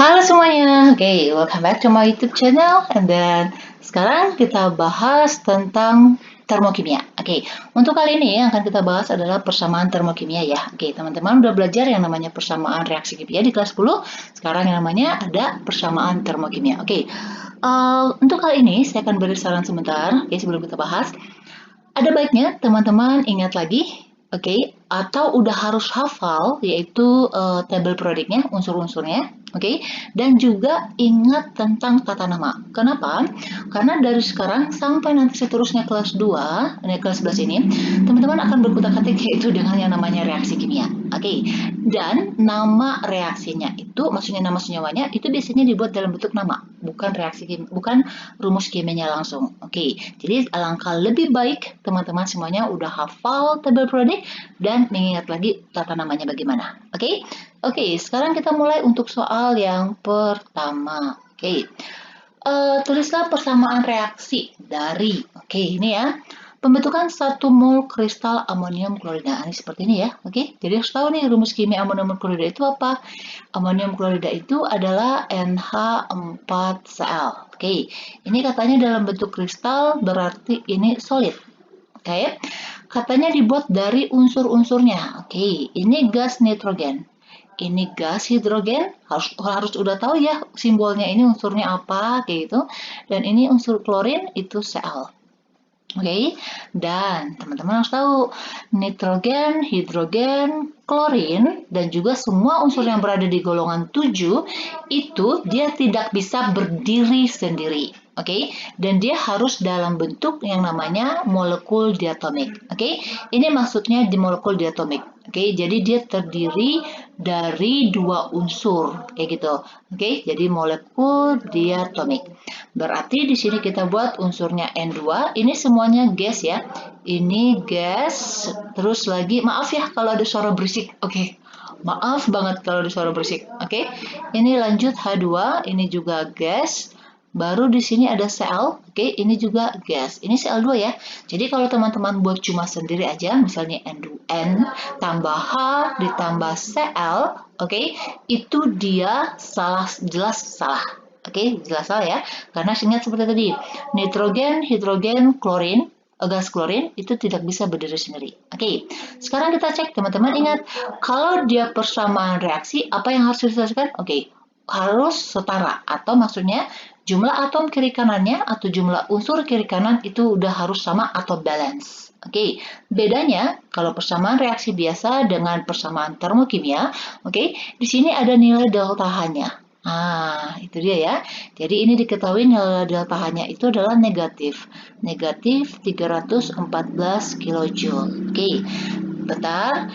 Halo semuanya, welcome back to my YouTube channel. And then sekarang kita bahas tentang termokimia. Untuk kali ini yang akan kita bahas adalah persamaan termokimia ya. Teman-teman udah belajar yang namanya persamaan reaksi kimia di kelas 10. Sekarang yang namanya ada persamaan termokimia. Untuk kali ini saya akan beri saran sebentar. Sebelum kita bahas, ada baiknya teman-teman ingat lagi. Atau udah harus hafal yaitu tabel periodiknya, unsur-unsurnya, dan juga ingat tentang tata nama. Kenapa? Karena dari sekarang sampai nanti seterusnya kelas 2, kelas 11 ini, teman-teman akan berkutak-atik yaitu dengan yang namanya reaksi kimia. Dan nama reaksinya itu, maksudnya nama senyawanya itu biasanya dibuat dalam bentuk nama, bukan bukan rumus kimianya langsung. Jadi alangkah lebih baik teman-teman semuanya udah hafal tabel periodik dan mengingat lagi tata namanya bagaimana. Sekarang kita mulai untuk soal yang pertama. Tulislah persamaan reaksi dari, ini ya, pembentukan 1 mol kristal amonium klorida. Ini seperti ini ya. Jadi harus tahu nih rumus kimia amonium klorida itu apa. Amonium klorida itu adalah NH4Cl. Ini katanya dalam bentuk kristal, berarti ini solid. Katanya dibuat dari unsur-unsurnya. Ini gas nitrogen. Ini gas hidrogen, harus udah tahu ya simbolnya ini unsurnya apa gitu. Dan ini unsur klorin itu Cl. Dan teman-teman harus tahu nitrogen, hidrogen, klorin, dan juga semua unsur yang berada di golongan 7 itu dia tidak bisa berdiri sendiri. Dan dia harus dalam bentuk yang namanya molekul diatomik. Ini maksudnya di molekul diatomik. Jadi dia terdiri dari 2 unsur gitu. Jadi molekul diatomik. Berarti di sini kita buat unsurnya N2. Ini semuanya gas ya. Ini gas. Terus lagi maaf ya kalau ada suara berisik. Maaf banget kalau ada suara berisik. Ini lanjut H2. Ini juga gas. Baru di sini ada Cl, ini juga gas. Ini Cl2 ya. Jadi kalau teman-teman buat cuma sendiri aja, misalnya N tambah H ditambah Cl, itu dia jelas salah. Jelas salah ya. Karena ingat seperti tadi, nitrogen, hidrogen, klorin, gas klorin itu tidak bisa berdiri sendiri. Sekarang kita cek teman-teman ingat, kalau dia persamaan reaksi, apa yang harus diselesaikan? Harus setara atau maksudnya jumlah atom kiri kanannya atau jumlah unsur kiri kanan itu udah harus sama atau balance. Bedanya kalau persamaan reaksi biasa dengan persamaan termokimia, di sini ada nilai delta H-nya. Itu dia ya. Jadi ini diketahui nilai delta H-nya itu adalah negatif 314 kilojoule. Bentar,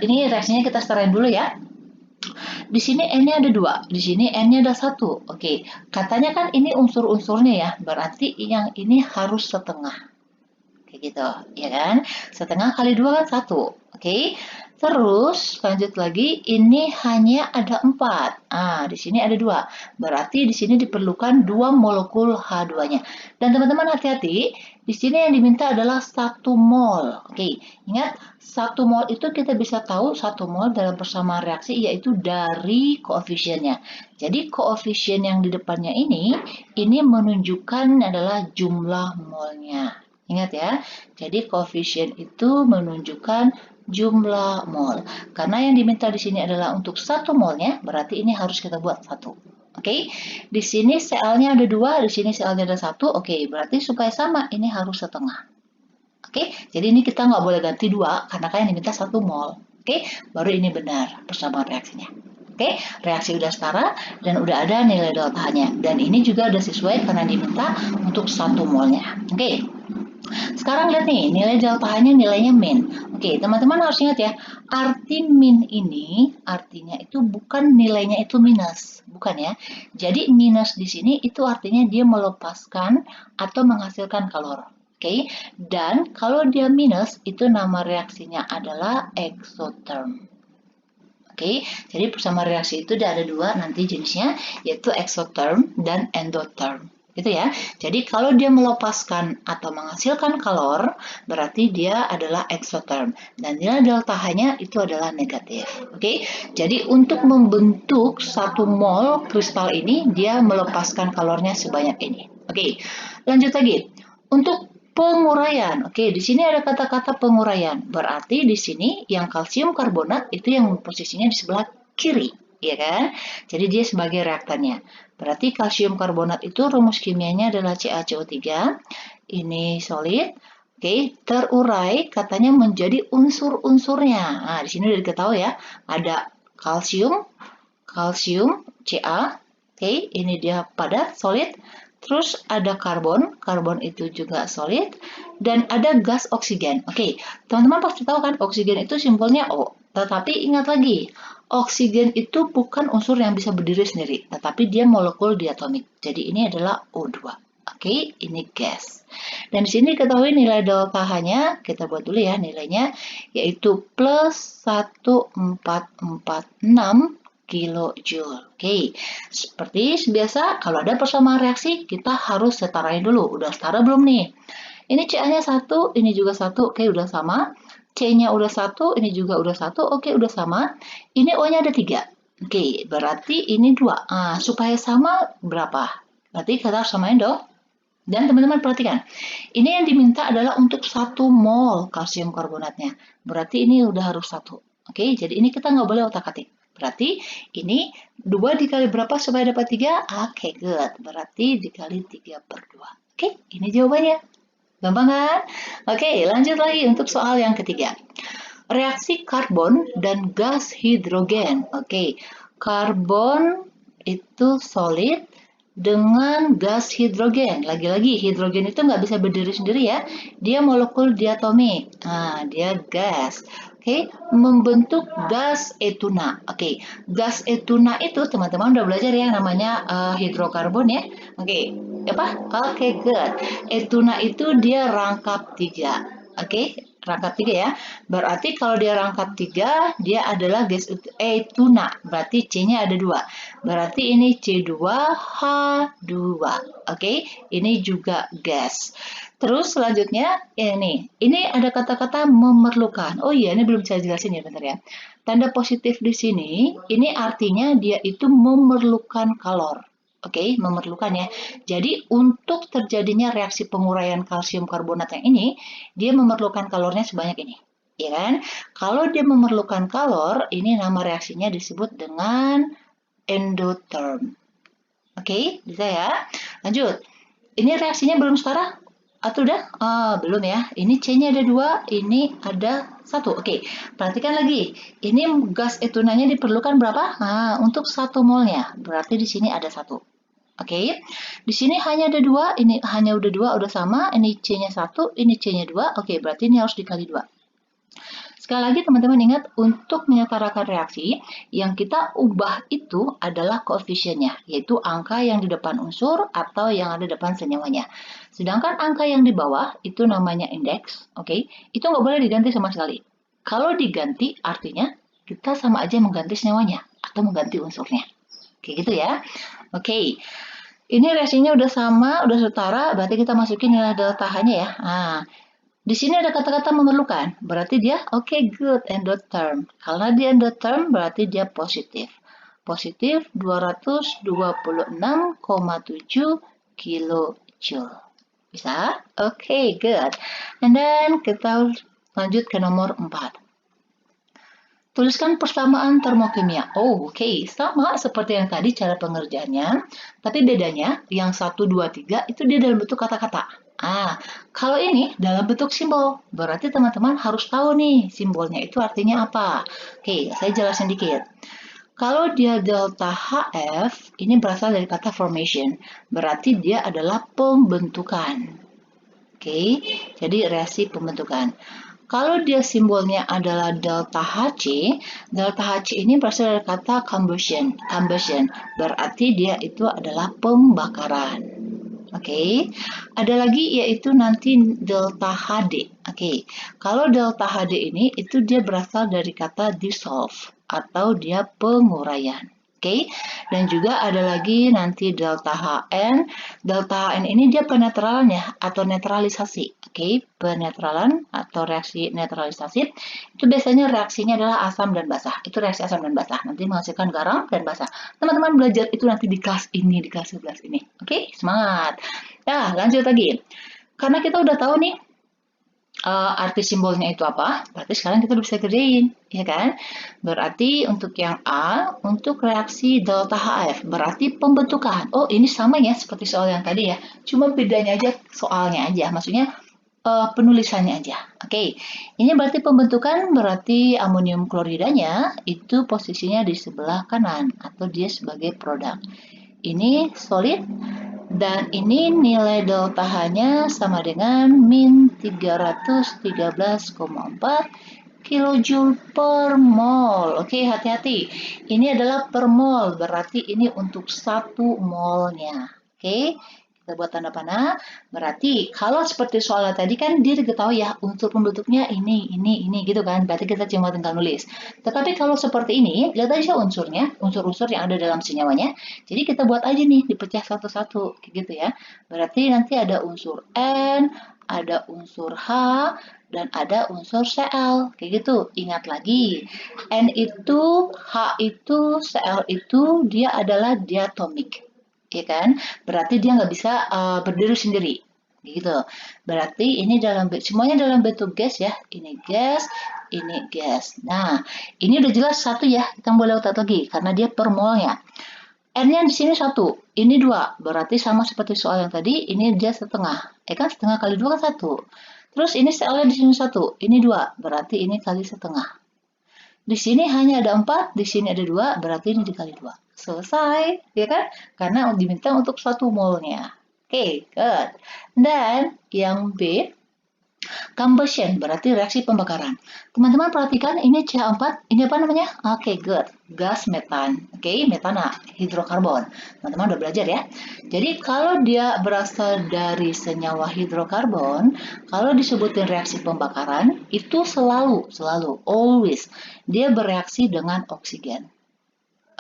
ini reaksinya kita setarain dulu ya. Di sini N-nya ada 2, di sini N-nya ada 1. Katanya kan ini unsur-unsurnya ya, berarti yang ini harus setengah. Gitu, ya kan? Setengah kali 2 kan 1. Terus lanjut lagi, ini hanya ada 4. Di sini ada 2. Berarti di sini diperlukan 2 molekul H2-nya. Dan teman-teman hati-hati, di sini yang diminta adalah 1 mol. Ingat, 1 mol itu kita bisa tahu 1 mol dalam persamaan reaksi yaitu dari koefisiennya. Jadi koefisien yang di depannya ini menunjukkan adalah jumlah molnya. Ingat ya, jadi koefisien itu menunjukkan jumlah mol. Karena yang diminta di sini adalah untuk 1 molnya, berarti ini harus kita buat 1. Di sini Cl-nya ada 2, di sini Cl-nya ada 1. Berarti supaya sama, ini harus setengah. Jadi ini kita nggak boleh ganti 2, karena kan yang diminta 1 mol. Baru ini benar persamaan reaksinya. Reaksi udah setara dan udah ada nilai delta H-nya. Dan ini juga udah sesuai karena diminta untuk 1 molnya. Sekarang lihat nih, nilai delta H-nya nilainya min. Teman-teman harus ingat ya, arti min ini artinya itu bukan nilainya itu minus, bukan ya. Jadi minus di sini itu artinya dia melepaskan atau menghasilkan kalor. Dan kalau dia minus itu nama reaksinya adalah exotherm. Jadi persamaan reaksi itu ada 2 nanti jenisnya, yaitu exotherm dan endotherm. Gitu ya. Jadi kalau dia melepaskan atau menghasilkan kalor, berarti dia adalah exotherm dan nilai delta H-nya itu adalah negatif. Oke. Jadi untuk membentuk 1 mol kristal ini dia melepaskan kalornya sebanyak ini. Oke. Lanjut lagi. Untuk penguraian. Oke, di sini ada kata-kata penguraian. Berarti di sini yang kalsium karbonat itu yang posisinya di sebelah kiri, ya kan? Jadi dia sebagai reaktannya. Berarti kalsium karbonat itu rumus kimianya adalah CaCO3. Ini solid. Oke, terurai katanya menjadi unsur-unsurnya. Nah, di sini udah diketahui ya. Ada kalsium, Ca. Oke, ini dia padat, solid. Terus ada karbon, karbon itu juga solid. Dan ada gas oksigen. Oke, teman-teman pasti tahu kan oksigen itu simbolnya O. Tetapi ingat lagi, oksigen itu bukan unsur yang bisa berdiri sendiri, tetapi dia molekul diatomik. Jadi ini adalah O2. Oke, ini gas. Dan di sini ketahui nilai delta H-nya, kita buat dulu ya nilainya, yaitu plus 1446 kilojoule. Oke, seperti biasa kalau ada persamaan reaksi, kita harus setarain dulu. Udah setara belum nih? Ini Ca-nya 1, ini juga 1, oke udah sama. C-nya udah 1, ini juga udah 1, oke udah sama. Ini O-nya ada 3. Oke, berarti ini 2. Nah, supaya sama berapa? Berarti kita harus samain dong. Dan teman-teman perhatikan, ini yang diminta adalah untuk 1 mol kalsium karbonatnya. Berarti ini udah harus 1. Oke, jadi ini kita nggak boleh otak-atik. Berarti ini 2 dikali berapa supaya dapat 3? Oke, good. Berarti dikali 3/2. Oke, ini jawabannya. Gampang kan? Oke, lanjut lagi untuk soal yang ketiga. Reaksi karbon dan gas hidrogen. Oke, karbon itu solid dengan gas hidrogen. Lagi-lagi, hidrogen itu nggak bisa berdiri sendiri ya. Dia molekul diatomik. Nah, dia gas. Oke, membentuk gas etuna. Oke, gas etuna itu teman-teman udah belajar ya namanya hidrokarbon ya. Oke, apa? Oke, good. Etuna itu dia rangkap 3. Oke, rangkap 3 ya. Berarti kalau dia rangkap 3, dia adalah gas etuna. Berarti C-nya ada 2. Berarti ini C2H2. Oke, ini juga gas. Terus selanjutnya ini ada kata-kata memerlukan. Oh iya, ini belum saya jelasin ya, bentar ya. Tanda positif di sini, ini artinya dia itu memerlukan kalor. Oke, memerlukan ya. Jadi untuk terjadinya reaksi penguraian kalsium karbonat yang ini, dia memerlukan kalornya sebanyak ini. Ya kan? Kalau dia memerlukan kalor, ini nama reaksinya disebut dengan endotherm. Oke, bisa ya. Lanjut. Ini reaksinya belum setara? Atau udah? Belum ya. Ini C-nya ada 2, ini ada 1. Oke, perhatikan lagi. Ini gas etunanya diperlukan berapa? Nah, untuk 1 molnya. Berarti di sini ada 1. Oke, di sini hanya ada 2, ini hanya udah 2, udah sama. Ini C-nya 1, ini C-nya 2. Oke, berarti ini harus dikali 2. Sekali lagi teman-teman ingat, untuk menyetarakan reaksi, yang kita ubah itu adalah koefisiennya, yaitu angka yang di depan unsur atau yang ada di depan senyawanya. Sedangkan angka yang di bawah itu namanya indeks, oke? Itu nggak boleh diganti sama sekali. Kalau diganti artinya kita sama aja mengganti senyawanya atau mengganti unsurnya. Oke, gitu ya. Oke. Ini reaksinya udah sama, udah setara, berarti kita masukin nilai delta H-nya ya. Nah, di sini ada kata-kata memerlukan, berarti dia oke, good, endotherm. Karena dia endotherm, berarti dia positif. Positif 226,7 kilojoule. Bisa? Oke, good. And then kita lanjut ke nomor 4. Tuliskan persamaan termokimia. Oh, oke. Sama seperti yang tadi cara pengerjaannya, tapi bedanya yang 1, 2, 3 itu dia dalam bentuk kata-kata. Kalau ini dalam bentuk simbol, berarti teman-teman harus tahu nih simbolnya itu artinya apa. Oke, saya jelasin dikit. Kalau dia delta HF, ini berasal dari kata formation, berarti dia adalah pembentukan. Oke, jadi reaksi pembentukan. Kalau dia simbolnya adalah delta HC ini berasal dari kata combustion, berarti dia itu adalah pembakaran. Oke, ada lagi yaitu nanti delta HD. Oke, kalau delta HD ini itu dia berasal dari kata dissolve atau dia penguraian. Oke, dan juga ada lagi nanti delta HN Delta N ini dia penetralan ya, atau netralisasi. Oke, penetralan atau reaksi netralisasi itu biasanya reaksinya adalah asam dan basah. Itu reaksi asam dan basah, nanti menghasilkan garam dan basah. Teman-teman belajar itu nanti di kelas ini, di kelas 11 ini. Oke, semangat. Nah, lanjut lagi. Karena kita udah tahu nih arti simbolnya itu apa, berarti sekarang kita bisa kerjain, ya kan? Berarti untuk yang A, untuk reaksi delta HF, berarti pembentukan. Oh, ini sama ya seperti soal yang tadi ya, cuma bedanya aja soalnya aja, maksudnya penulisannya aja. Oke, ini berarti pembentukan, berarti amonium kloridanya itu posisinya di sebelah kanan, atau dia sebagai produk. Ini solid, dan ini nilai delta H-nya sama dengan min 313,4 kilojoule per mol. Oke, hati-hati. Ini adalah per mol, berarti ini untuk 1 molnya. Oke, kita buat tanda panah. Berarti kalau seperti soalnya tadi kan dia diketahui ya unsur pembentuknya ini gitu kan. Berarti kita cuma tinggal nulis. Tetapi kalau seperti ini, lihat aja unsurnya, unsur-unsur yang ada dalam senyawanya. Jadi kita buat aja nih, dipecah satu-satu, kayak gitu ya. Berarti nanti ada unsur N, ada unsur H, dan ada unsur Cl, kayak gitu. Ingat lagi, N itu, H itu, Cl itu, dia adalah diatomik, ya kan? Berarti dia nggak bisa berdiri sendiri, gitu. Berarti ini semuanya dalam bentuk gas ya. Ini gas, ini gas. Nah, ini udah jelas satu ya. Kita boleh lihat lagi karena dia per molnya. N-nya di sini 1, ini 2. Berarti sama seperti soal yang tadi, ini dia setengah. Kan setengah kali 2 kan 1. Terus ini Cl-nya di sini 1, ini 2. Berarti ini kali setengah. Di sini hanya ada 4, di sini ada 2, berarti ini dikali 2. Selesai, ya kan? Karena diminta untuk 1 molnya. Oke, good. Dan yang B, combustion berarti reaksi pembakaran. Teman-teman perhatikan ini CH4, ini apa namanya? Oke, good. Gas metan. Oke, metana, hidrokarbon. Teman-teman udah belajar ya. Jadi kalau dia berasal dari senyawa hidrokarbon, kalau disebutin reaksi pembakaran, itu selalu, always, dia bereaksi dengan oksigen.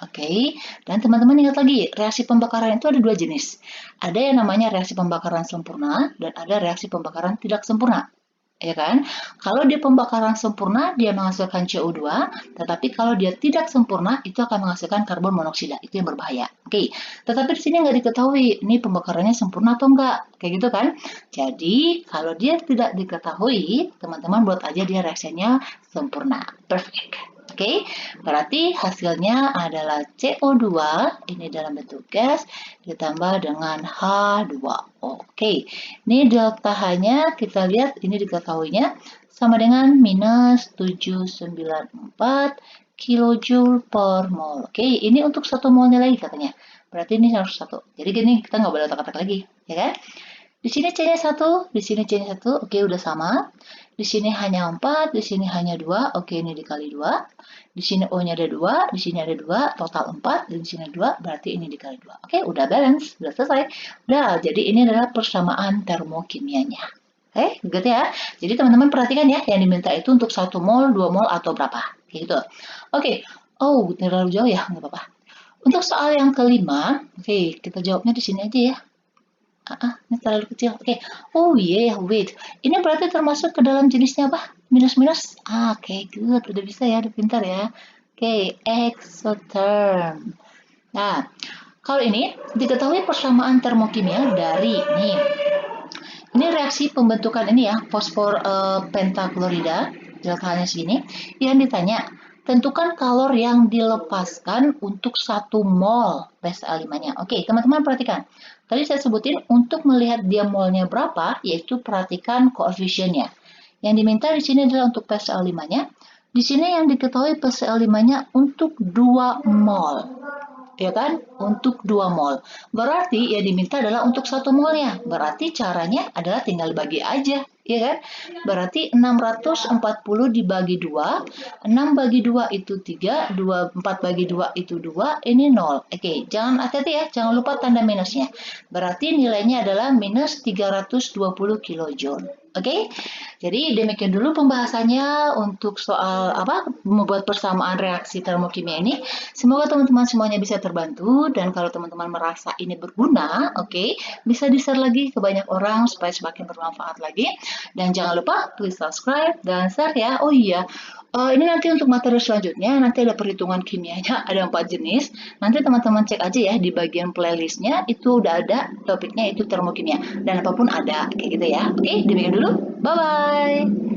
Oke, dan teman-teman ingat lagi, reaksi pembakaran itu ada 2 jenis. Ada yang namanya reaksi pembakaran sempurna, dan ada reaksi pembakaran tidak sempurna. Ya kan? Kalau dia pembakaran sempurna, dia menghasilkan CO2, tetapi kalau dia tidak sempurna, itu akan menghasilkan karbon monoksida. Itu yang berbahaya. Oke, tetapi di sini nggak diketahui, ini pembakarannya sempurna atau enggak. Kayak gitu kan? Jadi, kalau dia tidak diketahui, teman-teman buat aja dia reaksinya sempurna. Perfect. Oke, berarti hasilnya adalah CO2, ini dalam bentuk gas, ditambah dengan H2. Oke, ini delta H-nya kita lihat, ini diketahuinya sama dengan minus 794 kilojoule per mol. Oke, ini untuk 1 molnya lagi katanya. Berarti ini harus 1. Jadi gini, kita nggak boleh otak-atik lagi, ya kan? Di sini C-nya 1, di sini C-nya 1, oke udah sama. Di sini hanya 4, di sini hanya 2, oke ini dikali 2. Di sini O-nya ada 2, di sini ada 2, total 4, dan di sini 2, berarti ini dikali 2. Oke, udah balance, udah selesai. Udah, jadi ini adalah persamaan termokimianya. Oke, gitu ya. Jadi teman-teman perhatikan ya, yang diminta itu untuk 1 mol, 2 mol, atau berapa. Gitu. Oke, oh terlalu jauh ya, nggak apa-apa. Untuk soal yang kelima, oke, kita jawabnya di sini aja ya. Ini terlalu kecil. Oke. Oh yeah, wait. Ini berarti termasuk ke dalam jenisnya apa? Minus-minus? Oke, good. Udah bisa ya, udah pintar ya. Oke, exotherm. Nah, kalau ini diketahui persamaan termokimia dari nih. Ini reaksi pembentukan ini ya, fosfor pentaklorida, deltanya segini. Yang ditanya, tentukan kalor yang dilepaskan untuk 1 mol PCl5-nya. Oke, teman-teman perhatikan. Tadi saya sebutin untuk melihat dia molnya berapa, yaitu perhatikan koefisiennya. Yang diminta di sini adalah untuk PCl5-nya. Di sini yang diketahui PCl5-nya untuk 2 mol. Ya kan? Untuk 2 mol. Berarti yang diminta adalah untuk 1 molnya. Berarti caranya adalah tinggal bagi aja. Ya kan? Berarti 640 dibagi 2. 6 bagi 2 itu 3. 4 bagi 2 itu 2. Ini 0. Oke, jangan hati-hati ya. Jangan lupa tanda minusnya. Berarti nilainya adalah minus 320 kilojoule. Oke, jadi demikian dulu pembahasannya untuk soal apa membuat persamaan reaksi termokimia ini. Semoga teman-teman semuanya bisa terbantu dan kalau teman-teman merasa ini berguna, oke, bisa di-share lagi ke banyak orang supaya semakin bermanfaat lagi. Dan jangan lupa please subscribe dan share ya. Oh iya, ini nanti untuk materi selanjutnya nanti ada perhitungan kimianya ada 4 jenis. Nanti teman-teman cek aja ya di bagian playlistnya itu udah ada topiknya itu termokimia dan apapun ada kayak gitu ya. Oke, demikian dulu. Bye bye.